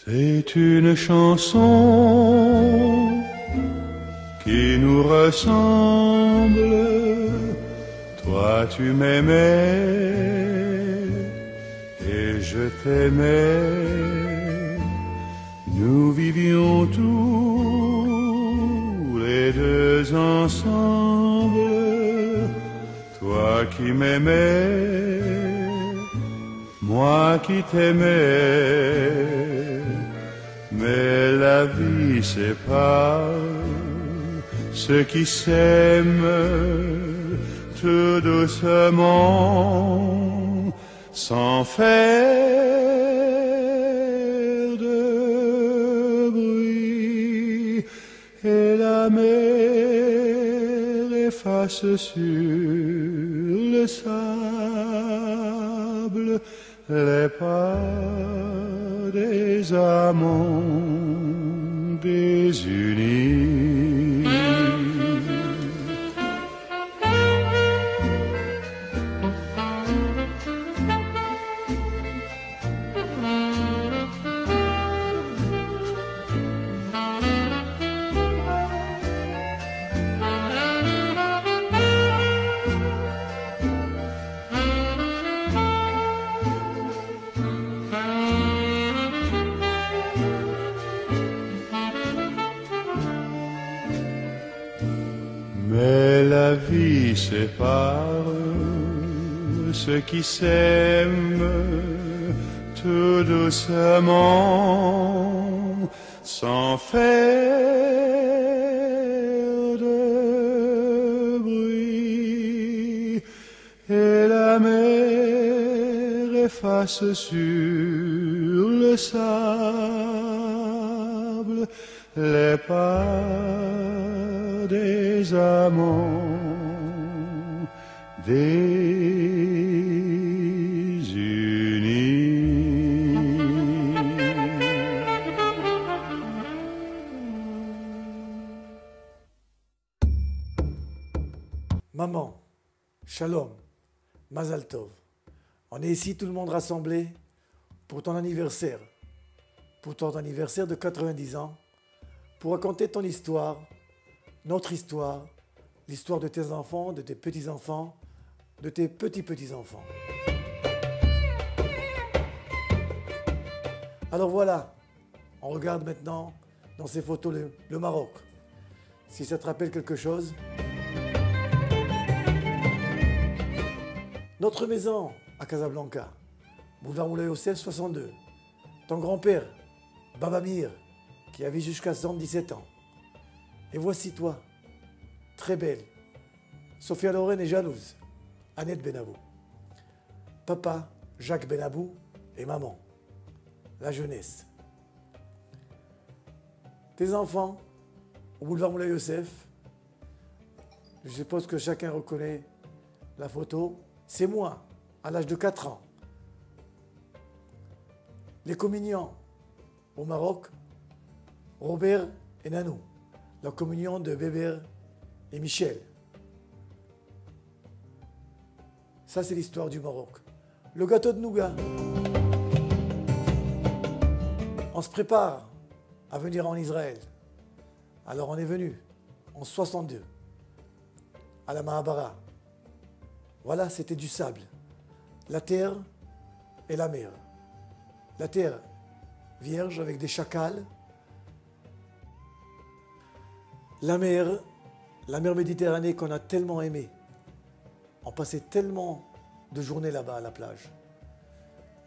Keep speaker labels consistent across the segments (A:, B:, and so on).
A: C'est une chanson qui nous ressemble. Toi tu m'aimais et je t'aimais. Nous vivions tous les deux ensemble. Toi qui m'aimais, moi qui t'aimais. Mais la vie sépare ceux qui s'aiment tout doucement, sans faire de bruit. Et la mer efface sur le sable les pas des amants désunis. Mais la vie sépare ceux qui s'aiment tout doucement, sans faire de bruit. Et la mer efface sur le sable les pas des amants désunis.
B: Maman, Shalom, Mazal Tov. On est ici tout le monde rassemblé pour ton anniversaire de 90 ans, pour raconter ton histoire, notre histoire, l'histoire de tes enfants, de tes petits-enfants, de tes petits-petits-enfants. Alors voilà, on regarde maintenant dans ces photos le Maroc. Si ça te rappelle quelque chose. Notre maison à Casablanca, boulevard Moulay Youssef 62. Ton grand-père, Baba Mir, qui a vécu jusqu'à 77 ans. Et voici toi, très belle. Sophia Loren est jalouse. Annette Benabou. Papa, Jacques Benabou et maman. La jeunesse. Tes enfants, au boulevard Moulay Youssef. Je suppose que chacun reconnaît la photo. C'est moi, à l'âge de 4 ans. Les communiants au Maroc, Robert et Nanou. La communion de Bébert et Michel. Ça, c'est l'histoire du Maroc. Le gâteau de nougat. On se prépare à venir en Israël. Alors on est venu en 62 à la Mahabara. Voilà, c'était du sable. La terre et la mer. La terre vierge avec des chacals. La mer Méditerranée qu'on a tellement aimée. On passait tellement de journées là-bas à la plage.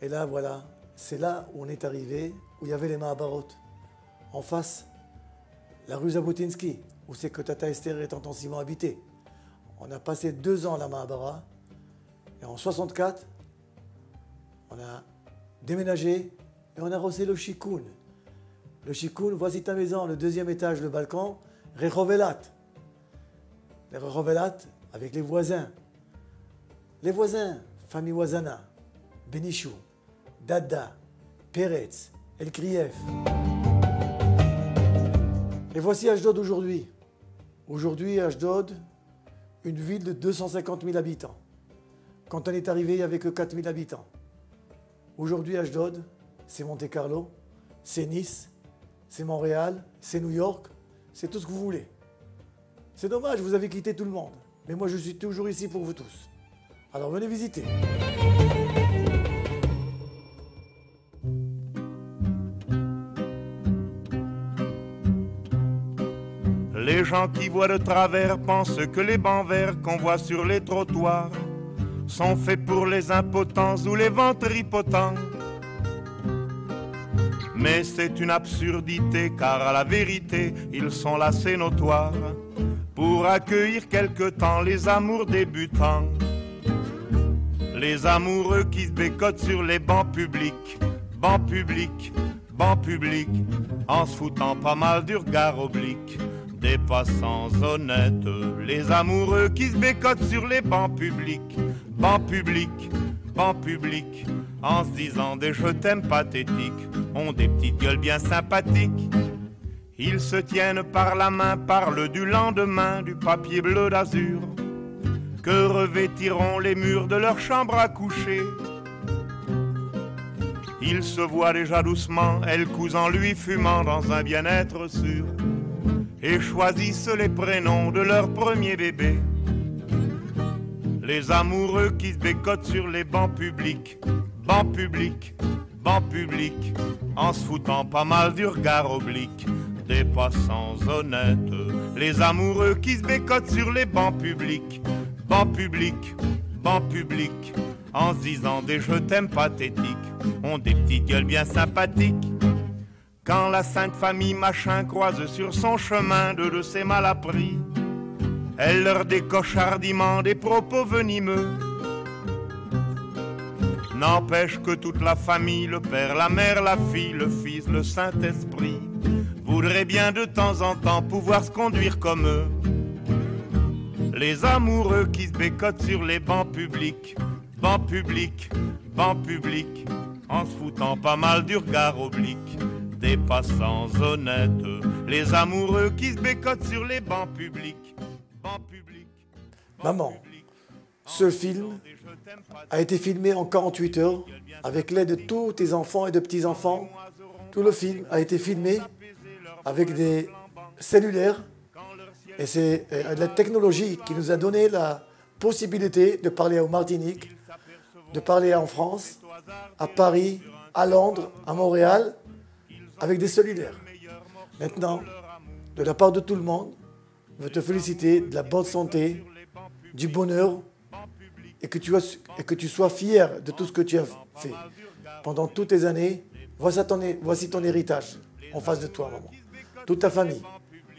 B: Et là, voilà, c'est là où on est arrivé, où il y avait les Mahabarot. En face, la rue Jabotinsky, où c'est que Tata Esther est intensivement habitée. On a passé 2 ans à la Mahabara. Et en 64, on a déménagé et on a rossé le Chikoun. Le Chikoun, voici ta maison, le 2e étage, le balcon, Rechovelat. Les Rechovelat avec les voisins. Les voisins, famille Ouazana, Benichou, Dada, Peretz, El Krief. Et voici Ashdod aujourd'hui. Aujourd'hui, Ashdod, une ville de 250 000 habitants. Quand on est arrivé, il n'y avait que 4 000 habitants. Aujourd'hui, Ashdod, c'est Monte-Carlo, c'est Nice, c'est Montréal, c'est New York, c'est tout ce que vous voulez. C'est dommage, vous avez quitté tout le monde. Mais moi, je suis toujours ici pour vous tous. Alors venez visiter.
C: Les gens qui voient de travers pensent que les bancs verts qu'on voit sur les trottoirs sont faits pour les impotents ou les ventripotents. Mais c'est une absurdité, car à la vérité, ils sont là, c'est notoire, pour accueillir quelque temps les amours débutants. Les amoureux qui se bécotent sur les bancs publics, bancs publics, bancs publics, en se foutant pas mal du regard oblique des passants honnêtes. Les amoureux qui se bécotent sur les bancs publics, bancs publics, bancs publics, en se disant des je t'aime pathétiques, ont des petites gueules bien sympathiques. Ils se tiennent par la main, parlent du lendemain, du papier bleu d'azur que revêtiront les murs de leur chambre à coucher. Ils se voient déjà doucement, elle cousant lui fumant dans un bien-être sûr, et choisissent les prénoms de leur premier bébé. Les amoureux qui se bécotent sur les bancs publics, bancs publics, bancs publics, en se foutant pas mal du regard oblique des passants honnêtes. Les amoureux qui se bécotent sur les bancs publics, bancs publics, bancs publics, en se disant des je t'aime pathétiques, ont des petites gueules bien sympathiques. Quand la sainte famille machin croise sur son chemin deux de ses malappris, elle leur décoche hardiment des propos venimeux. N'empêche que toute la famille, le père, la mère, la fille, le fils, le Saint-Esprit, voudraient bien de temps en temps pouvoir se conduire comme eux. Les amoureux qui se bécotent sur les bancs publics, bancs publics, bancs publics, en se foutant pas mal du regard oblique des passants honnêtes. Les amoureux qui se bécotent sur les bancs publics, bancs publics.
B: Maman, ce film a été filmé en 48 heures avec l'aide de tous tes enfants et de petits-enfants. Tout le film a été filmé avec des cellulaires et c'est la technologie qui nous a donné la possibilité de parler en Martinique, de parler en France, à Paris, à Londres, à Montréal, avec des cellulaires. Maintenant, de la part de tout le monde, je veux te féliciter de la bonne santé, du bonheur, et que tu sois fier de tout ce que tu as fait pendant toutes tes années. Voici ton héritage en face de toi, maman. Toute ta famille,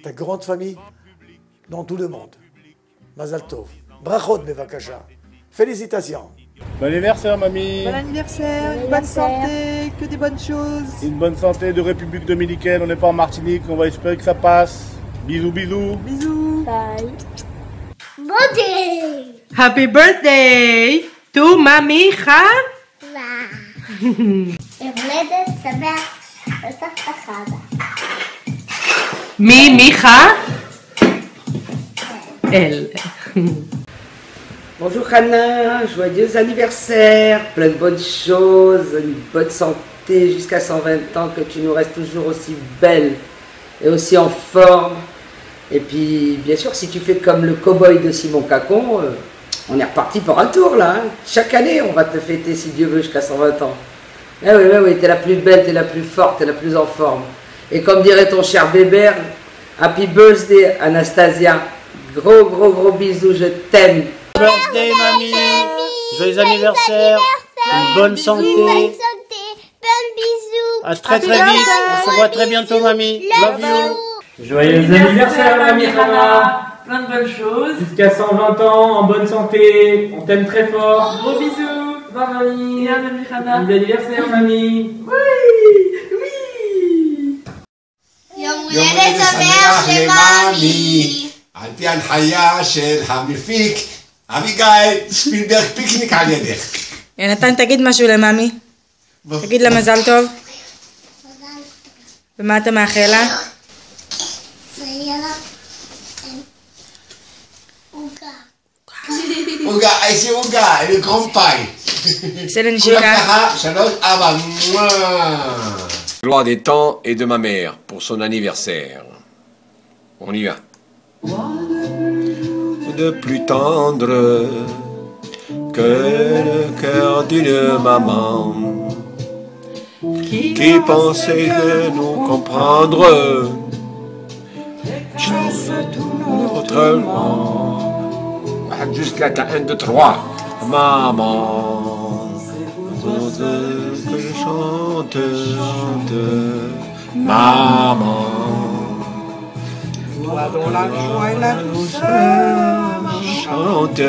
B: ta grande famille, dans tout le monde. Mazal Tov. Brachot bevakasha. Félicitations.
D: Bon anniversaire, mamie.
E: Bon anniversaire, une bonne santé, que des bonnes choses.
D: Une bonne santé de République Dominicaine. On n'est pas en Martinique, on va espérer que ça passe. Bisous, bisous.
E: Bisous.
F: Bye. Birthday.
G: Happy birthday to Mamicha.
F: הולדת שמח בסבתא חנה.
G: מי מיכה? Elle.
H: Bonjour Hannah, joyeux anniversaire, plein de bonnes choses, une bonne santé jusqu'à 120 ans, que tu nous restes toujours aussi belle et aussi en forme. Et puis bien sûr, si tu fais comme le cow-boy de Simon Cacon, on est reparti pour un tour là. Hein. Chaque année, on va te fêter si Dieu veut jusqu'à 120 ans. Eh oui, t'es la plus belle, t'es la plus forte, t'es la plus en forme. Et comme dirait ton cher Bébert, happy birthday Anastasia. Gros bisous, je t'aime.
D: Birthday, mamie. Joyeux anniversaire. Une bonne santé.
F: Bonne bisous.
D: À très vite. On se voit très bientôt, mamie. Love you.
I: Joyeux anniversaire, mamie Hannah.
G: Plein de bonnes choses.
I: Jusqu'à 120 ans, en bonne santé. On t'aime très fort.
G: Gros bisous. Bye mamie. Bien mamie Hannah.
I: Bon anniversaire, mamie.
G: Oui.
F: יום הולדת שמח למאמי.
J: על פי הנחיה של המפיק אביגיל שפילברג פיקניק על ידך.
K: יונתן, תגיד משהו למאמי. תגיד לה מזל טוב. ומה אתה מאחל לה?
F: שיהיה לה עוגה.
J: עוגה, איזה עוגה, לגרום פאי.
K: עשה לה
J: כולם
K: נשיקה.
J: ככה, 3, 4.
L: Gloire des temps et de ma mère pour son anniversaire. On y va. De plus tendre que le cœur d'une maman qui pensait de nous comprendre autrement. Juste là, t'as 1, 2, 3. Maman, que je chante, maman, toi dont la joie et la douceur chante.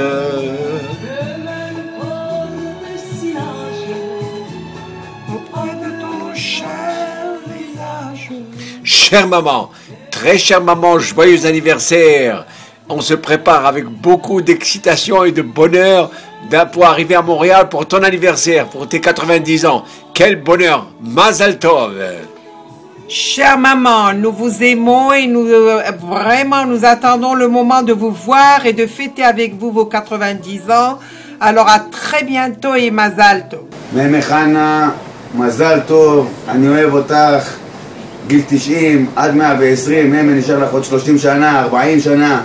L: Chère maman, très chère maman, joyeux anniversaire. On se prépare avec beaucoup d'excitation et de bonheur pour arriver à Montréal pour ton anniversaire, pour tes 90 ans. Quel bonheur, Mazal Tov.
M: Chère maman, nous vous aimons et vraiment nous attendons le moment de vous voir et de fêter avec vous vos 90 ans. Alors à très bientôt et Mazal Tov.
N: Meme Chana, Mazal Tov, אני אוהב אותך, גיל 90 עד 120, מeme נשאר לך עוד 30 שנה, 40 שנה.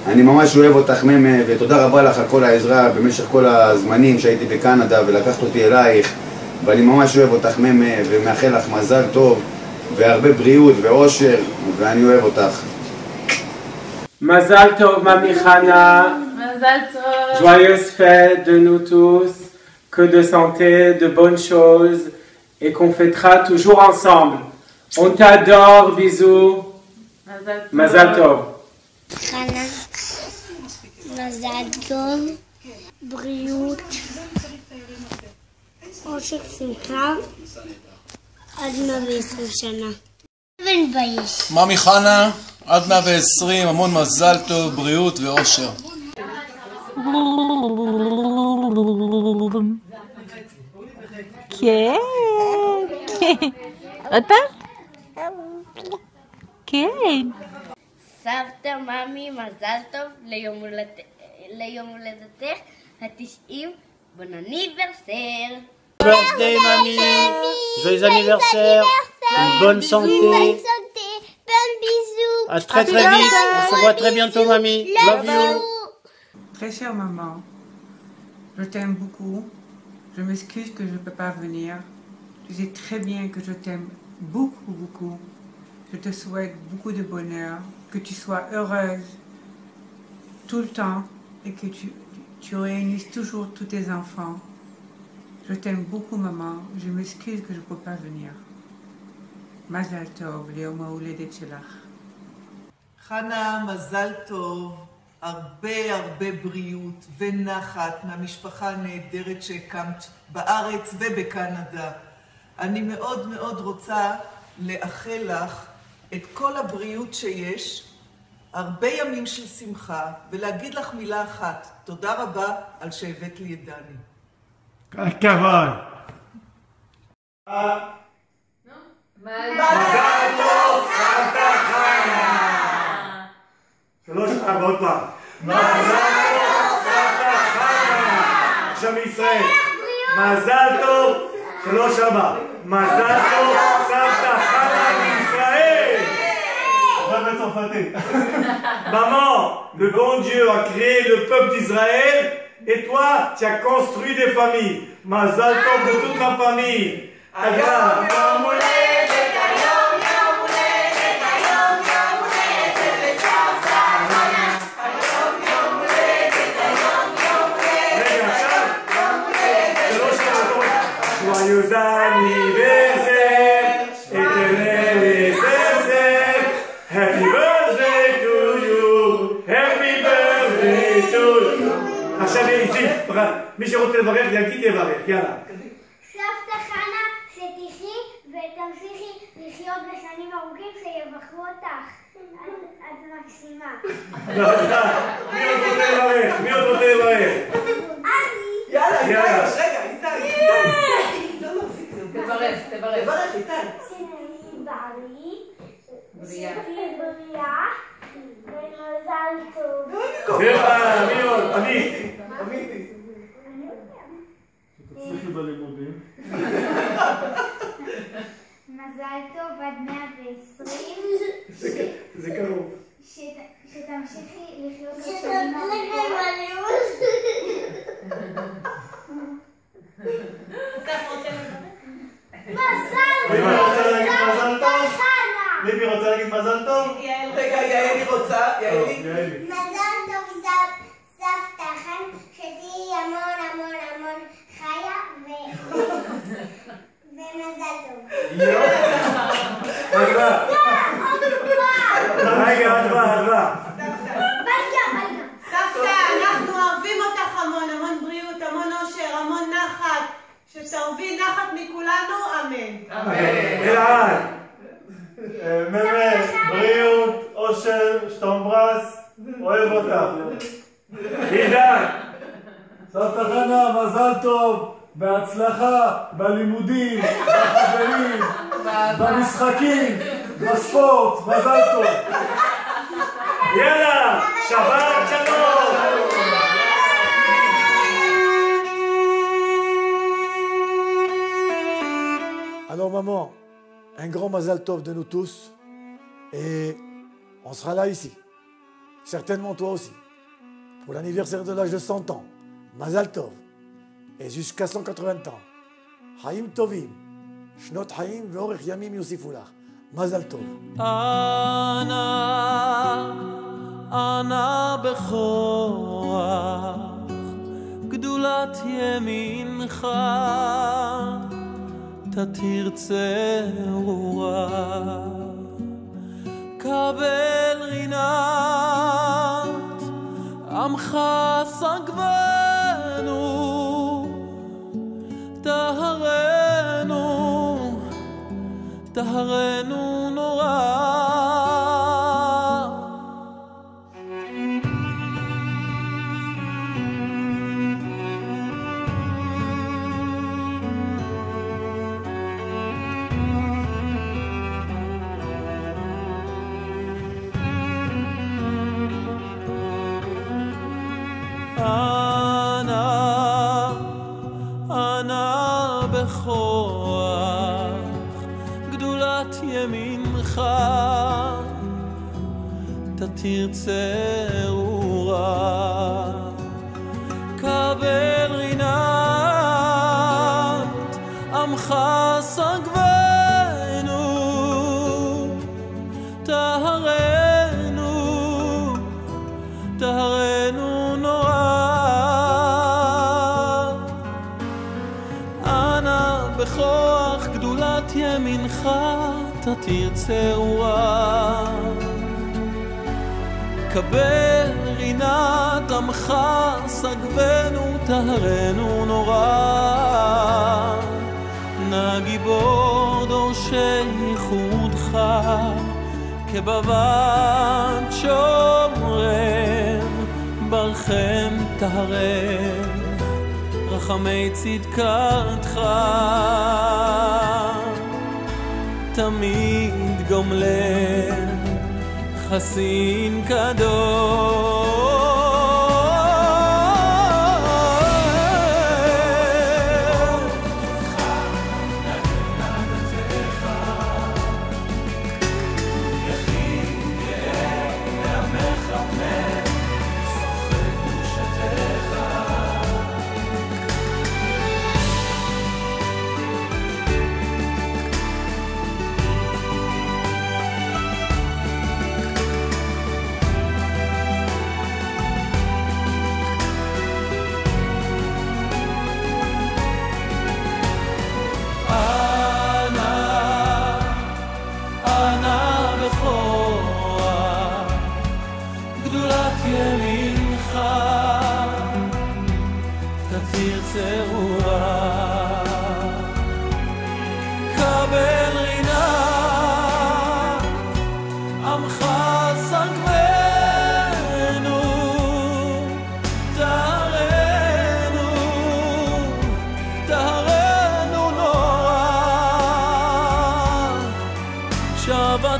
N: אני ממש אוהב אותך ממה, ותודה רבה לך על כל העזרה במשך כל הזמנים שהייתי בקנדה ולקחת אותי אלייך, ואני ממש אוהב אותך ממה ומאחל לך מזל טוב והרבה בריאות ואושר, ואני אוהב אותך.
I: מזל טוב, ממי חנה.
G: מזל טוב.
I: Joyeuse fête de nous tous, que de santé, de bonnes choses, et qu'on fêtera toujours ensemble. On t'adore, bisous. Mazal tov.
F: חנה, מזל טוב, בריאות, אושר, שמחה, עד 120 שנה. ונבייש.
O: ממי חנה, עד 120, המון מזל טוב, בריאות ואושר.
P: כן. עוד פעם? כן.
Q: סבתא, ממי, מזל טוב ליום הולדתך ה-90, בון אניברסר.
D: Birthday, mamie. Joyeux anniversaire. Une bonne santé.
F: Plein de bisous.
D: À très vite. On se voit très bientôt, mamie. Love you.
M: Très chère maman, je t'aime beaucoup. Je m'excuse que je ne peux pas venir. Tu sais très bien que je t'aime beaucoup, beaucoup. Je te souhaite beaucoup de bonheur, que tu sois heureuse tout le temps et que tu réunisses toujours tous tes enfants. Je t'aime beaucoup, maman. Je m'excuse que je ne peux pas venir. Mazal tov, ליום ההולדת שלך.
E: חנה, מזל טוב, הרבה בריאות ונחת מהמשפחה הנהדרת שהקמת בארץ ובקנדה. אני מאוד מאוד רוצה לאחל לך את כל הבריאות שיש, הרבה ימים של שמחה, ולהגיד לך מילה אחת, תודה רבה על שהבאת לי את דני.
A: כל כבוד.
F: מזל טוב, סבתא חנה.
A: 3, 4 עוד פעם. מזל טוב, סבתא חנה. עכשיו מישראל. מזל טוב, 3, 4. מזל טוב, סבתא חנה מישראל. Maman, le bon Dieu a créé le peuple d'Israël et toi, tu as construit des familles. Mazal tov de toute la famille. Joyeux anniversaire, éternel et sincère. Happy birthday to you, happy birthday to you. עכשיו איזי, מי שרוצה לברך יגיד יברך, יאללה.
F: סבתא חנה, שתחי ותמשיכי לחיות בשנים ארוכים שיברכו אותך. את מקסימה.
A: מי עוד רוצה לברך? מי עוד רוצה לברך?
E: יאללה, איתי, רגע, איתי.
G: תברך.
E: תברך, איתי.
F: שנהי בריא, שתהי בריאה, ומזל טוב.
A: מי עוד? עמית.
D: תצליחי בלימודים.
F: מזל טוב עד 120.
A: זה קרוב.
F: שתמשיכי לחיות בשנים
A: ליבי רוצה להגיד מזל טוב?
E: רגע, יעלי רוצה, יעלי.
F: מזל טוב סבתא חן, שתהיי המון המון המון חיה ומזל טוב.
A: רגע, אדווה.
P: סבתא, אנחנו אוהבים אותך המון, המון בריאות, המון אושר, המון נחת, שתרבי נחת מכולנו, אמן.
A: אלעד. בריאות, אושר, שטומברס, אוהב אותך. עידן.
R: סבתא חנה, מזל טוב, בהצלחה, בלימודים, בחברים, במשחקים, בספורט, מזל טוב.
A: יאללה, שבת שלום.
B: Alors maman, un grand mazal tov de nous tous et on sera là ici. Certainement toi aussi. Pour l'anniversaire de l'âge de 100 ans. Mazal tov. Et jusqu'à 180 ans. Haïm tovim. Shnot haïm ve'orech yamim yosifulach. Mazal tov.
S: Ana bechoach gdulat yemincha תתרצה רוח, קבל רינת, עמך סגבנו, טהרנו, טהרנו נורא. אנא בכוח גדולת ימינך תתרצה רוח קבל רינת עמך סגבנו טהרנו טהרנו נורא בכוח גדולת ימינך תתרצה רוח קבל רינת עמך סגבנו טהרנו נורא נא גיבור דורשי ייחודך כבבת שומרם ברכם טהרם רחמי צדקתך תמיד גומלם חסין קדוש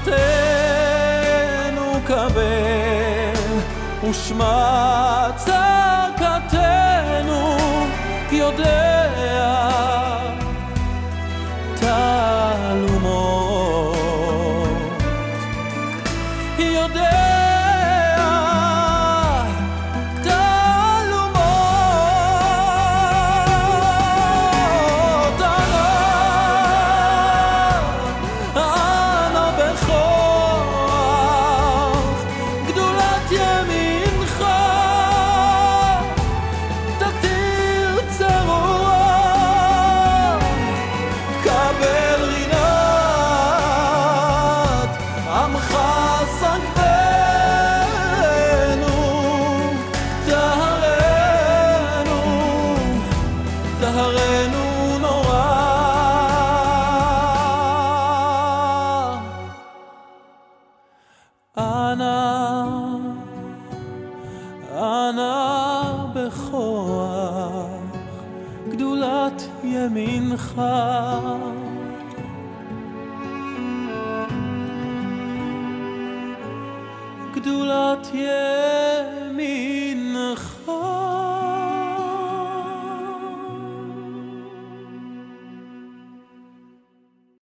S: שבתנו קבל ושמע צעקתנו יודע תעלומו גדולת ימינך. גדולת ימינך